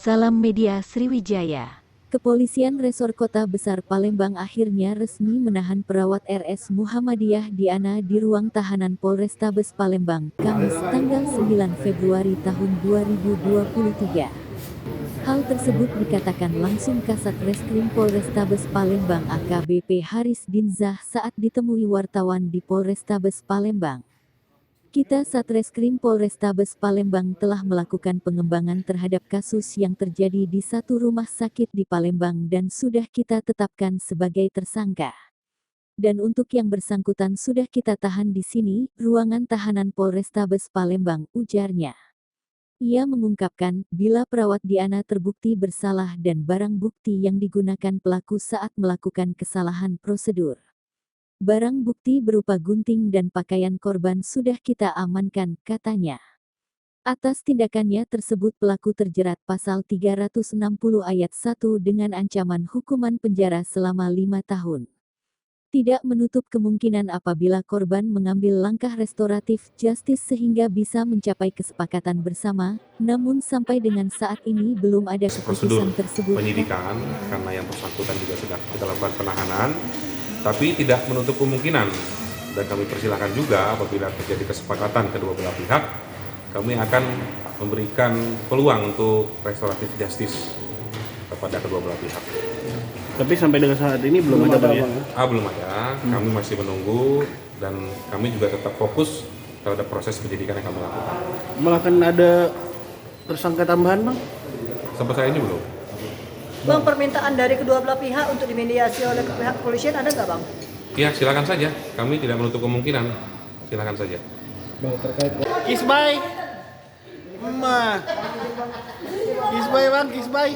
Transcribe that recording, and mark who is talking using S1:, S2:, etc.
S1: Salam Media Sriwijaya. Kepolisian Resor Kota Besar Palembang akhirnya resmi menahan perawat RS Muhammadiyah Diana di ruang tahanan Polrestabes Palembang, Kamis tanggal 9 Februari tahun 2023. Hal tersebut dikatakan langsung Kasat Reskrim Polrestabes Palembang AKBP Haris Dinzah saat ditemui wartawan di Polrestabes Palembang. Kita Satreskrim Polrestabes Palembang telah melakukan pengembangan terhadap kasus yang terjadi di satu rumah sakit di Palembang dan sudah kita tetapkan sebagai tersangka. Dan untuk yang bersangkutan sudah kita tahan di sini, ruangan tahanan Polrestabes Palembang, ujarnya. Ia mengungkapkan, bila perawat Diana terbukti bersalah dan barang bukti yang digunakan pelaku saat melakukan kesalahan prosedur. Barang bukti berupa gunting dan pakaian korban sudah kita amankan, katanya. Atas tindakannya tersebut pelaku terjerat pasal 360 ayat 1 dengan ancaman hukuman penjara selama 5 tahun. Tidak menutup kemungkinan apabila korban mengambil langkah restoratif justice sehingga bisa mencapai kesepakatan bersama, namun sampai dengan saat ini belum ada keputusan tersebut.
S2: Penyidikan, karena yang bersangkutan juga sudah kita lakukan penahanan, tapi tidak menutup kemungkinan dan kami persilahkan juga apabila terjadi kesepakatan kedua belah pihak, kami akan memberikan peluang untuk restoratif justice kepada kedua belah pihak.
S3: Tapi sampai dengan saat ini belum ada Bang ya?
S2: Belum ada, kami masih menunggu dan kami juga tetap fokus terhadap proses penyidikan yang kami lakukan.
S3: Akan ada tersangka tambahan Bang?
S2: Sampai saat ini belum.
S4: Bang, permintaan dari kedua belah pihak untuk dimediasi oleh pihak kepolisian ada nggak Bang?
S2: Ya, silakan saja. Kami tidak menutup kemungkinan. Silakan saja.
S3: Bang, terkait Kisbay. Kisbay Bang, Kisbay.